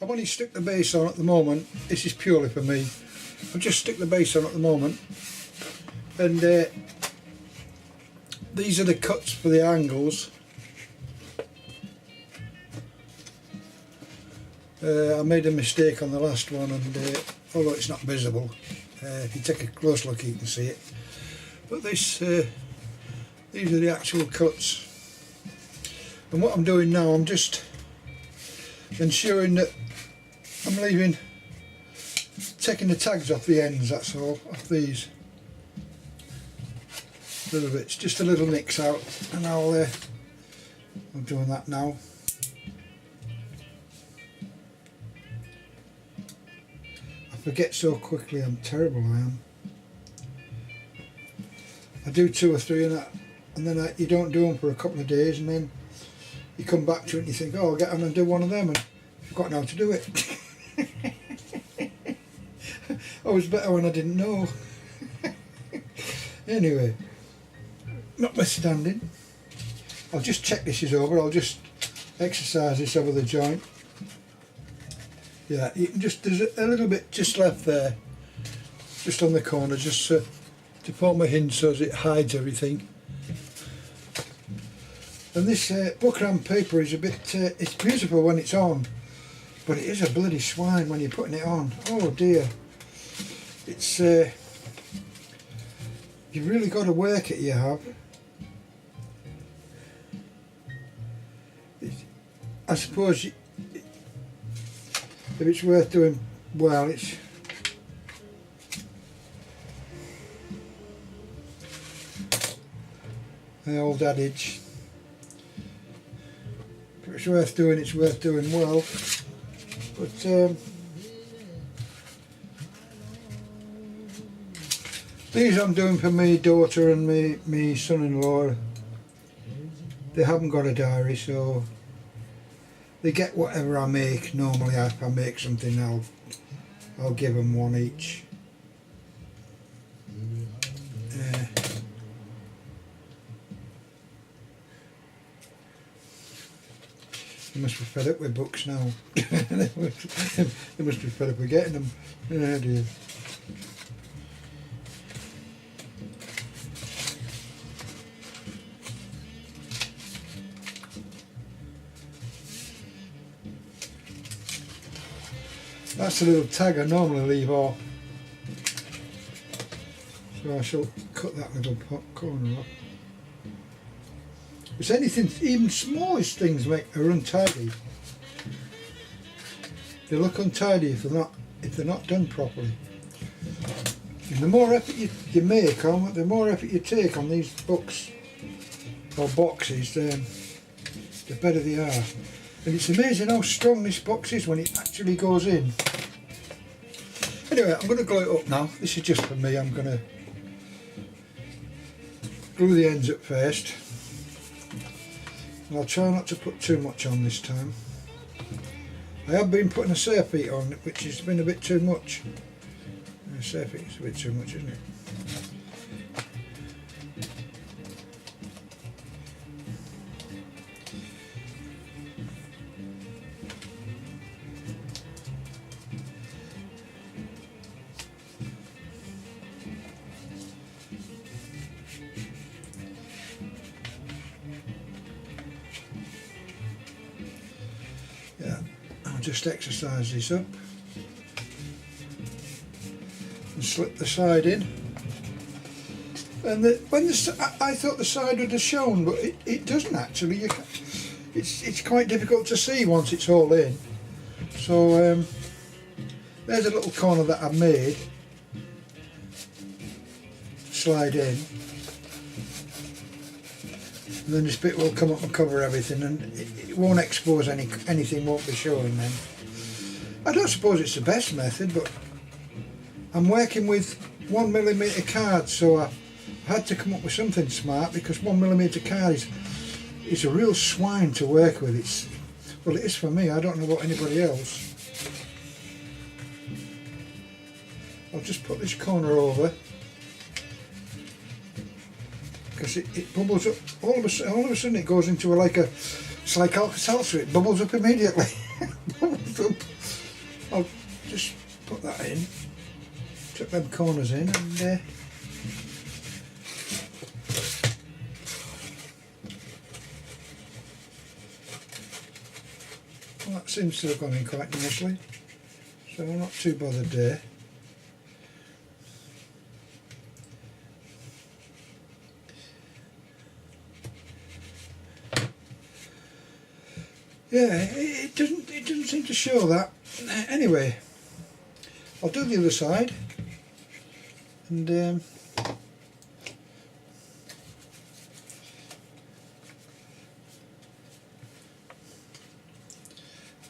I've only stuck the base on at the moment. This is purely for me. I've just stuck the base on at the moment, and these are the cuts for the angles. I made a mistake on the last one, and although it's not visible, if you take a close look you can see it. But this, these are the actual cuts. And what I'm doing now, I'm just ensuring that I'm taking the tags off the ends, that's all, off these little bits, just a little nicks out, and I'm doing that now. I forget so quickly, I'm terrible, I am. I do 2 or 3 and then you don't do them for a couple of days, and then you come back to it and you think, oh, I'll get on and do one of them, and you've forgotten how to do it. I was better when I didn't know. Anyway, notwithstanding, I'll just check this is over. I'll just exercise this over the joint. Yeah, you can just, there's a little bit just left there, just on the corner, just to put my hinge so as it hides everything. And this Buckram paper is a bit, it's beautiful when it's on, but it is a bloody swine when you're putting it on. Oh dear. It's, you've really got to work it, you have. I suppose if it's worth doing well, it's the old adage. If it's worth doing well. But these I'm doing for me daughter and me son-in-law. They haven't got a diary, so they get whatever I make. Normally if I make something, I'll give them one each. They must be fed up with books now. They must be fed up with getting them. Oh dear. That's a little tag I normally leave off, so I shall cut that little corner off. It's anything, even smallest things are untidy. They look untidy if they're not done properly. And the more effort you make on, the more effort you take on these books or boxes, the better they are. And it's amazing how strong this box is when it actually goes in. Anyway, I'm going to glue it up now. This is just for me. I'm going to glue the ends up first. And I'll try not to put too much on this time. I have been putting a Surfeit on, which has been a bit too much. A Surfeit is a bit too much, isn't it? Just exercise this up and slip the side in, and I thought the side would have shown, but it doesn't actually. It's quite difficult to see once it's all in. So there's a little corner that I've made slide in, and then this bit will come up and cover everything, and it won't expose anything won't be showing then. I don't suppose it's the best method, but I'm working with 1mm cards, so I had to come up with something smart, because 1mm card is a real swine to work with. Well, it is for me. I don't know about anybody else. I'll just put this corner over, because it bubbles up. All of a sudden it goes into it's like Alka-Seltzer. It bubbles up immediately. Bubbles up. put them corners in, and well, that seems to have gone in quite nicely, so I'm not too bothered there. Yeah, it doesn't seem to show that. Anyway, I'll do the other side, and I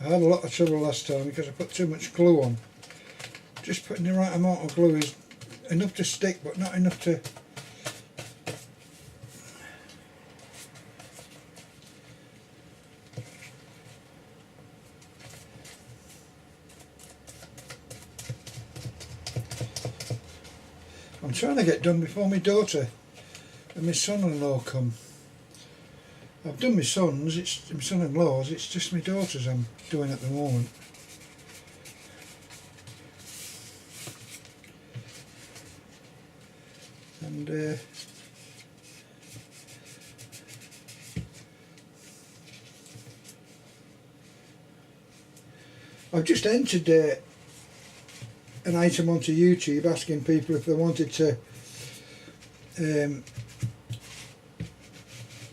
had a lot of trouble last time because I put too much glue on. Just putting the right amount of glue is enough to stick, but not enough to... I'm trying to get done before my daughter and my son-in-law come. I've done my son's, it's my son-in-law's, it's just my daughter's I'm doing at the moment. And I've just entered an item onto YouTube asking people if they wanted to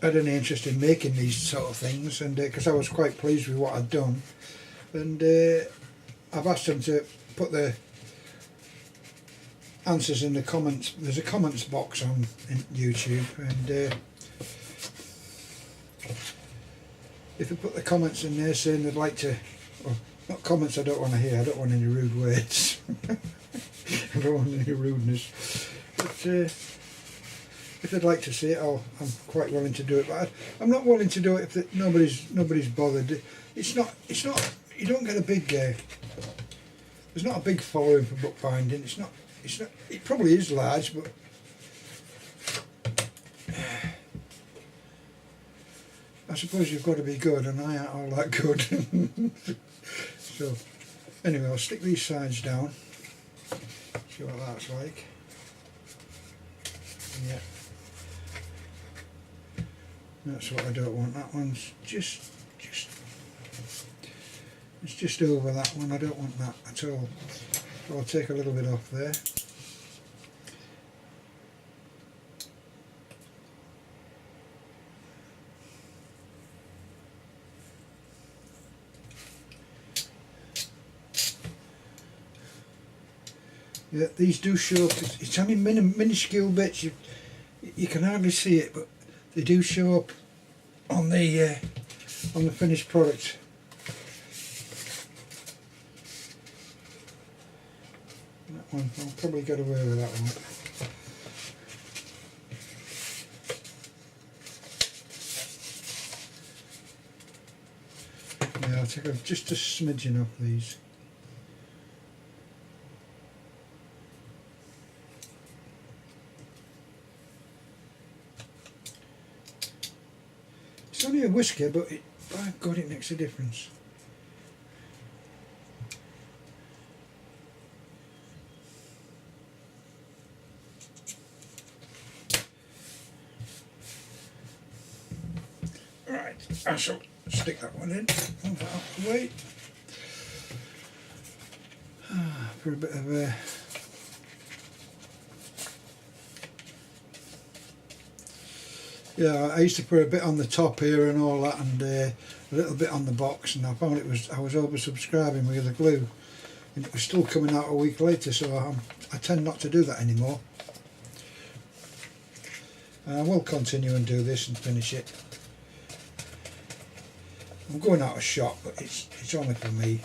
had any interest in making these sort of things, and because I was quite pleased with what I'd done, and I've asked them to put the answers in the comments. There's a comments box on YouTube, and if you put the comments in there saying they'd like to, well, not comments I don't want to hear, I don't want any rude words, I don't want any rudeness, but if they'd like to see it, I'm quite willing to do it. But I'm not willing to do it if nobody's bothered. It's not. You don't get a big. There's not a big following for bookbinding. It's not. It probably is large, but I suppose you've got to be good, and I aren't all that good. So anyway, I'll stick these sides down. See what that's like. Yeah. That's what I don't want. That one's it's just over that one. I don't want that at all. So I'll take a little bit off there. Yeah, these do show up. It's only minuscule bits. You can hardly see it, but they do show up on the finished product. That one, I'll probably get away with that one. Yeah, I'll take just a smidgen off these. It's only a whisker, but by God, it makes a difference. Right, I shall stick that one in. Move that out of the way. For a bit of a yeah, I used to put a bit on the top here and all that, and a little bit on the box, and I found I was oversubscribing with the glue, and it was still coming out a week later, so I tend not to do that anymore. And I will continue and do this and finish it. I'm going out of shot, but it's only for me.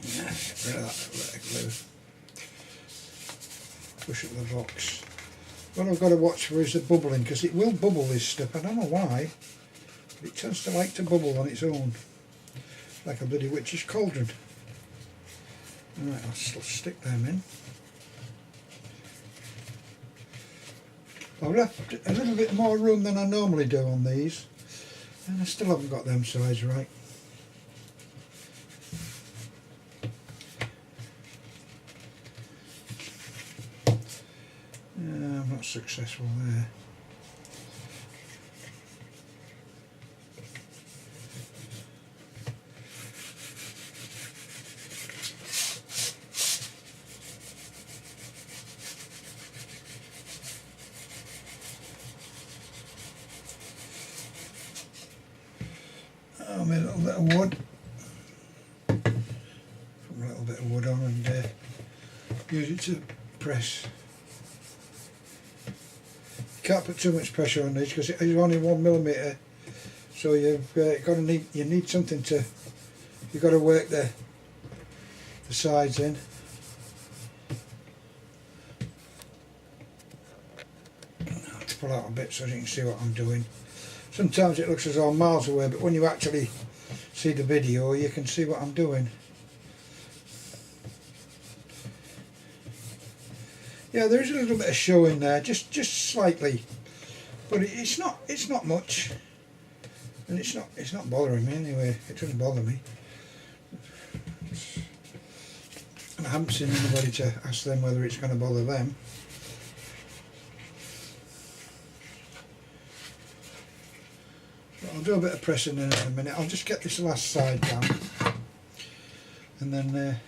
Yeah, get rid of that bit of glue. Push up the box. What I've got to watch for is the bubbling, because it will bubble, this stuff. I don't know why, but it tends to like to bubble on its own, like a bloody witch's cauldron. Alright, I'll still stick them in. I've left a little bit more room than I normally do on these, and I still haven't got them sides right. not successful there. I made a little bit of wood. Put a little bit of wood on and use it to press. You can't put too much pressure on these because it's only 1mm, so you've got to need something to. You've got to work the sides in. I have to pull out a bit so you can see what I'm doing. Sometimes it looks as though I'm miles away, but when you actually see the video, you can see what I'm doing. Yeah, there is a little bit of showing there, just slightly, but it's not much, and it's not bothering me anyway. It doesn't bother me, and I haven't seen anybody to ask them whether it's going to bother them. But I'll do a bit of pressing in a minute. I'll just get this last side down, and then.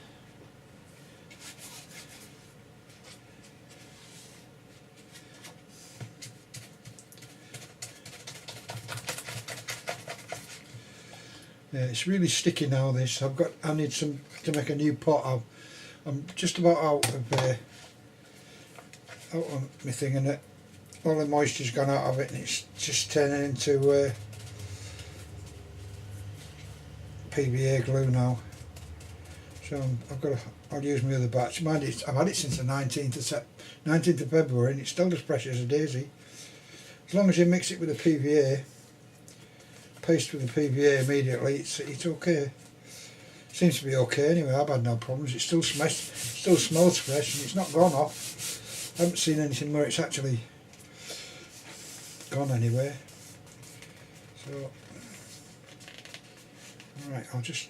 Yeah, it's really sticky now. This I need some to make a new pot. I'm just about out of my thing, and all the moisture's gone out of it, and it's just turning into PVA glue now. So I'll use my other batch. Mind you, I've had it since the 19th of February, and it's still as fresh as a daisy. As long as you mix it with the PVA. Paste with the PVA immediately, it's okay. Seems to be okay anyway. I've had no problems. It still smells fresh, and it's not gone off. I haven't seen anything where it's actually gone anywhere. So, alright, I'll just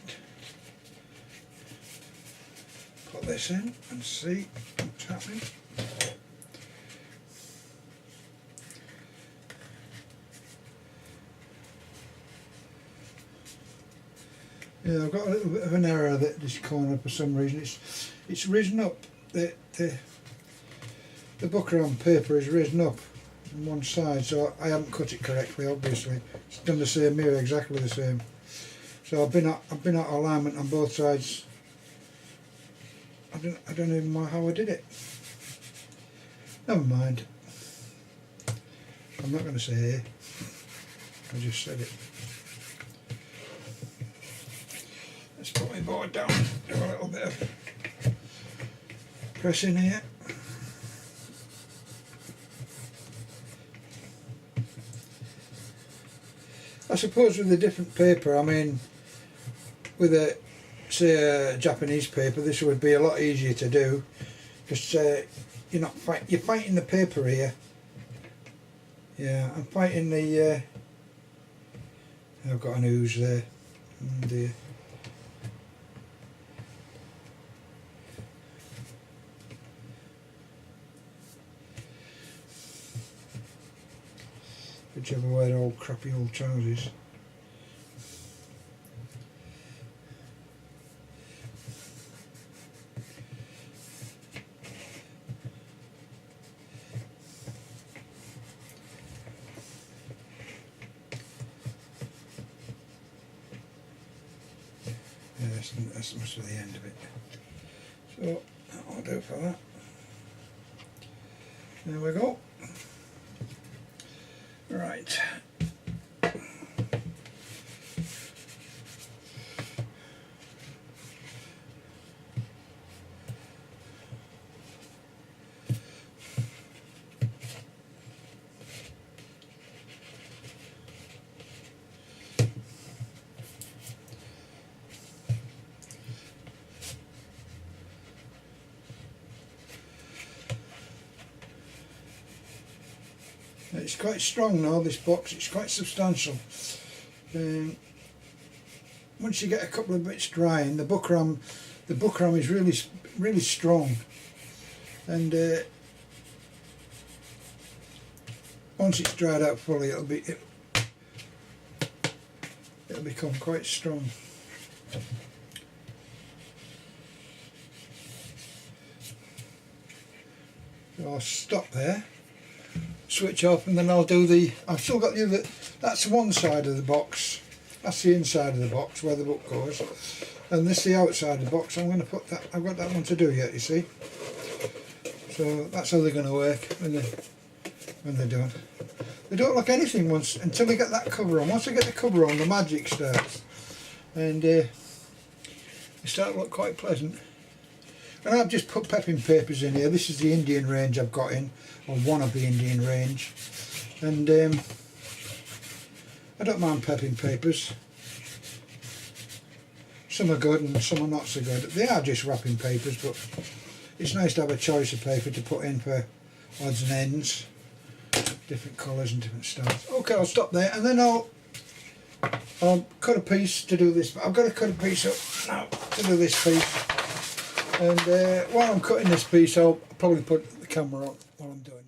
put this in and see what's happening. Yeah, I've got a little bit of an error that this corner for some reason. It's risen up. The Buckram paper is risen up on one side, so I haven't cut it correctly. Obviously, it's done the same here, exactly the same. So I've been at alignment on both sides. I don't even know how I did it. Never mind. I'm not going to say I just said it. Let's put my board down, do a little bit of pressing here. I suppose with a different paper, I mean, with say a Japanese paper, this would be a lot easier to do, because you're fighting the paper here. Yeah, I'm fighting the. I've got an ooze there. Oh dear. Whichever way the old crappy old trousers. Yeah, that's must be the end of it. So that'll do for that. There we go. Right. It's quite strong now, this box. It's quite substantial. Once you get a couple of bits drying, the Buckram is really strong, and once it's dried out fully, it'll become quite strong. So I'll stop there, switch off, and then I'll do the. I've still got the other. That's one side of the box. That's the inside of the box where the book goes, and this is the outside of the box. I'm going to put that. I've got that one to do yet. You see. So that's how they're going to work when they're done. They don't look anything until they get that cover on. Once they get the cover on, the magic starts, and they start to look quite pleasant. And I've just put pepping papers in here. This is the Indian range I've got in, or one of the Indian range, and I don't mind pepping papers. Some are good and some are not so good. They are just wrapping papers, but it's nice to have a choice of paper to put in for odds and ends, different colours and different styles. Okay, I'll stop there, and then I'll cut a piece to do this. I've got to cut a piece up now to do this piece, and while I'm cutting this piece, I'll probably put the camera on while I'm doing it.